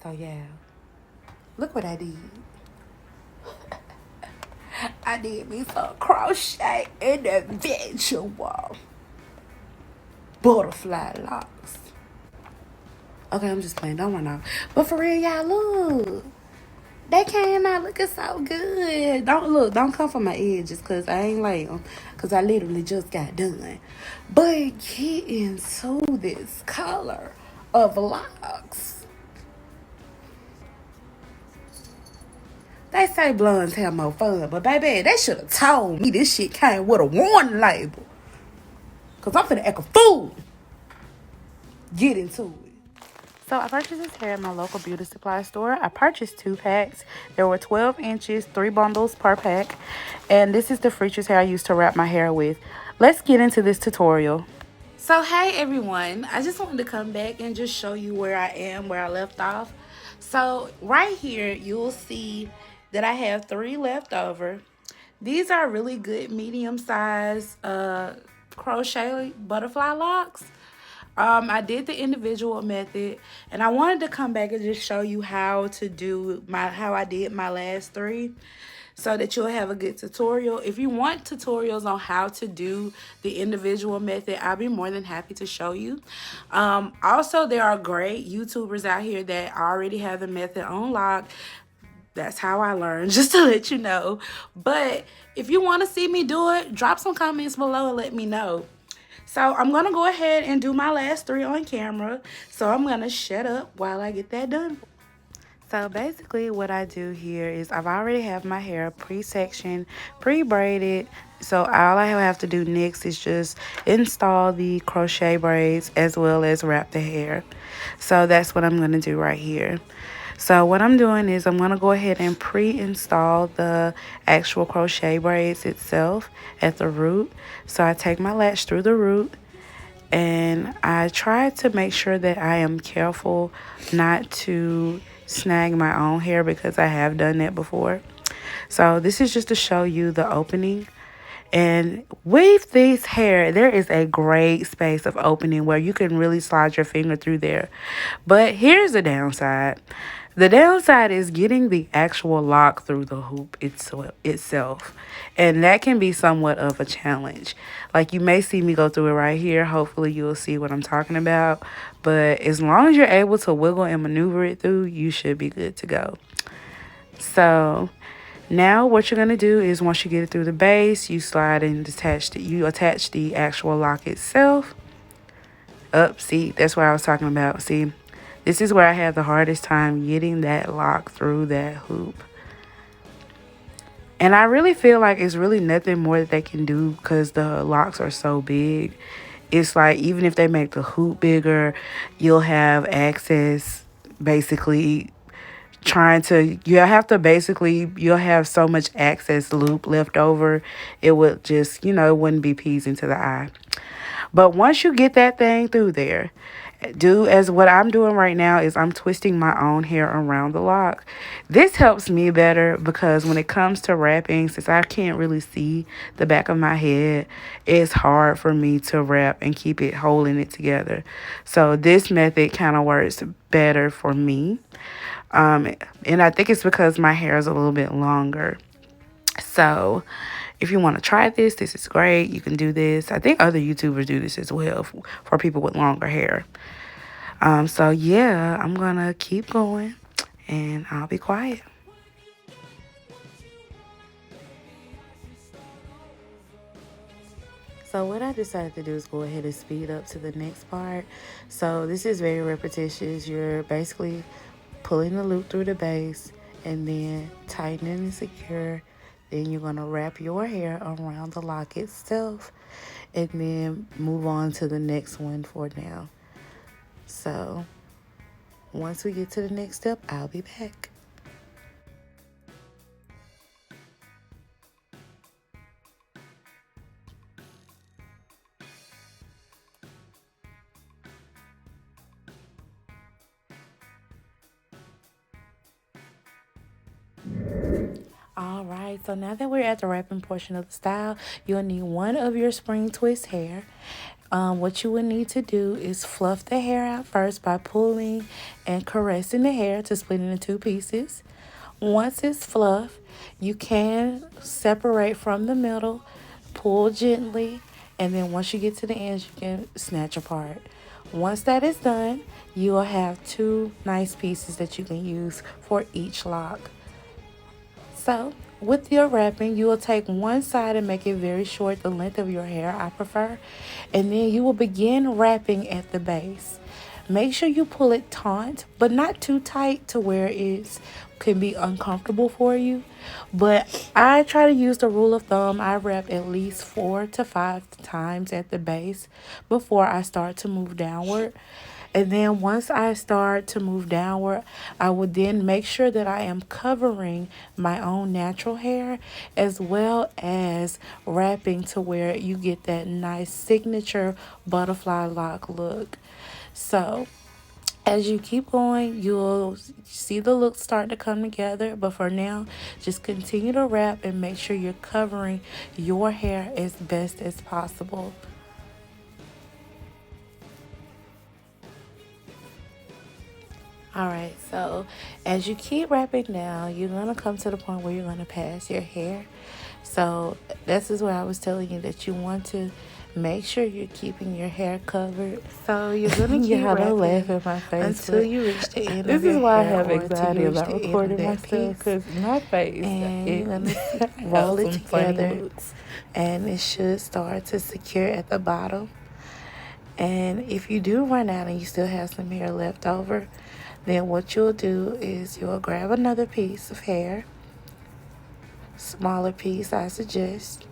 So yeah, look what I did. I did me some crochet individual butterfly locks. Okay, I'm just playing. Don't run off. But for real, y'all, look. They came out looking so good. Don't look. Don't come for my edges because I ain't lay them. Because I literally just got done. But get into this color of locks. They say blondes have more fun. But baby, they should have told me this shit came with a warning label. Because I'm finna act a fool. Get into it. So I purchased this hair at my local beauty supply store. I purchased 2 packs. There were 12 inches, 3 bundles per pack. And this is the FreeTress hair I used to wrap my hair with. Let's get into this tutorial. So hey everyone, I just wanted to come back and just show you where I am, where I left off. So right here, you'll see that I have 3 left over. These are really good medium size crochet butterfly locks. I did the individual method, and I wanted to come back and just show you how to do how I did my last 3, so that you'll have a good tutorial. If you want tutorials on how to do the individual method, I'll be more than happy to show you. Also, there are great YouTubers out here that already have the method on lock. That's how I learned, just to let you know. But if you want to see me do it, drop some comments below and let me know. So I'm going to go ahead and do my last 3 on camera. So I'm going to shut up while I get that done. So basically what I do here is I've already have my hair pre-sectioned, pre-braided. So all I have to do next is just install the crochet braids as well as wrap the hair. So that's what I'm going to do right here. So what I'm doing is I'm going to go ahead and pre-install the actual crochet braids itself at the root. So I take my latch through the root, and I try to make sure that I am careful not to snag my own hair, because I have done that before. So this is just to show you the opening. And with this hair, there is a great space of opening where you can really slide your finger through there. But here's the downside. The downside is getting the actual lock through the hoop itself. And that can be somewhat of a challenge. Like, you may see me go through it right here. Hopefully you'll see what I'm talking about. But as long as you're able to wiggle and maneuver it through, you should be good to go. So now what you're going to do is, once you get it through the base, you slide and attach the actual lock itself. See, that's what I was talking about. See, this is where I have the hardest time getting that lock through that hoop. And I really feel like it's really nothing more that they can do, because the locks are so big. It's like, even if they make the hoop bigger, you'll have access, basically you'll have so much excess loop left over. It would just, it wouldn't be pleasing to the eye. But once you get that thing through there, what I'm doing right now is I'm twisting my own hair around the lock. This helps me better, because when it comes to wrapping, since I can't really see the back of my head, it's hard for me to wrap and keep it holding it together. So this method kind of works better for me. And I think it's because my hair is a little bit longer. So if you want to try this is great. You can do this. I think other YouTubers do this as well for people with longer hair. So yeah, I'm going to keep going, and I'll be quiet. So what I decided to do is go ahead and speed up to the next part. So this is very repetitious. You're basically pulling the loop through the base and then tightening and secure. Then you're going to wrap your hair around the lock itself, and then move on to the next one for now. So once we get to the next step, I'll be back. All right, so now that we're at the wrapping portion of the style, you'll need one of your spring twist hair. What you would need to do is fluff the hair out first by pulling and caressing the hair to split it into two pieces. Once it's fluffed, you can separate from the middle, pull gently, and then once you get to the ends, you can snatch apart. Once that is done, you will have two nice pieces that you can use for each lock. So, with your wrapping, you will take one side and make it very short, the length of your hair, I prefer. And then you will begin wrapping at the base. Make sure you pull it taut, but not too tight to where it can be uncomfortable for you. But I try to use the rule of thumb. I wrap at least 4 to 5 times at the base before I start to move downward. And then once I start to move downward, I will then make sure that I am covering my own natural hair as well as wrapping to where you get that nice signature butterfly lock look. So as you keep going, you'll see the look start to come together. But for now, just continue to wrap and make sure you're covering your hair as best as possible. Alright, so as you keep wrapping down, you're going to come to the point where you're going to pass your hair. So this is where I was telling you that you want to make sure you're keeping your hair covered. So you're going to keep Y'all laugh at my face until you reach the end this of your is why I hair have or until anxiety you reach about the end of recording that myself, piece. because my face, And you're going to roll it together, and it should start to secure at the bottom. And if you do run out and you still have some hair left over, then what you'll do is you'll grab another piece of hair, smaller piece I suggest,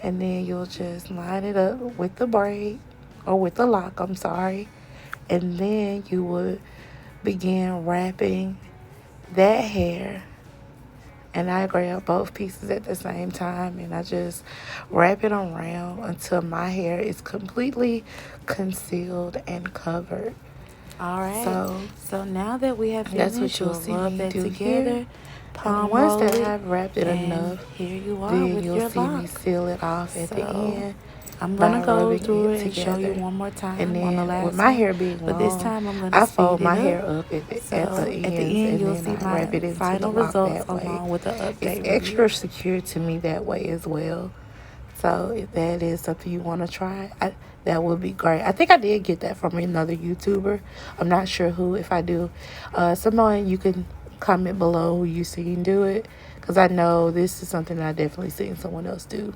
and then you'll just line it up with the braid, or with the lock, I'm sorry. And then you would begin wrapping that hair. And I grab both pieces at the same time, and I just wrap it around until my hair is completely concealed and covered. Alright, so now that we have finished, that's what you'll see rub me that do together. here. Palm Once roll that it, I've wrapped it and enough, here you are then with you'll your see me lock. seal it off at the end. I'm by going to go rubbing through it it and show you together. one more time And on the then last with my one. hair being But long, this time I'm going to I speed fold it my up. hair up at the So ends, at the end, and you'll then see I my wrap it into final the lock results that way. along with the update It's review. extra secure to me that way as well. So if that is something you want to try, that would be great. I think I did get that from another YouTuber. I'm not sure who. If I do, someone, you can comment below who you seen do it, because I know this is something that I definitely seen someone else do.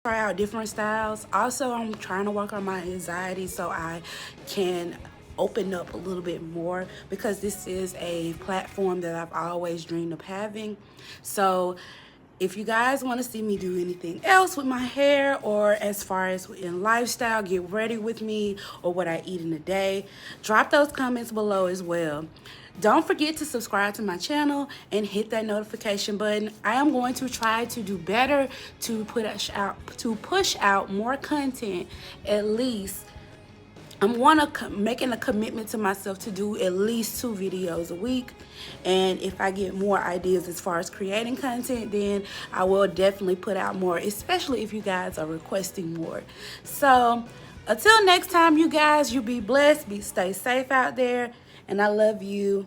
Try out different styles. Also, I'm trying to work on my anxiety so I can open up a little bit more, because this is a platform that I've always dreamed of having. So if you guys want to see me do anything else with my hair, or as far as in lifestyle, get ready with me, or what I eat in a day, drop those comments below as well. Don't forget to subscribe to my channel and hit that notification button. I am going to try to do better to push out more content. At least I'm making a commitment to myself to do at least 2 videos a week. And if I get more ideas as far as creating content, then I will definitely put out more, especially if you guys are requesting more. So until next time, you guys, you be blessed, stay safe out there, and I love you.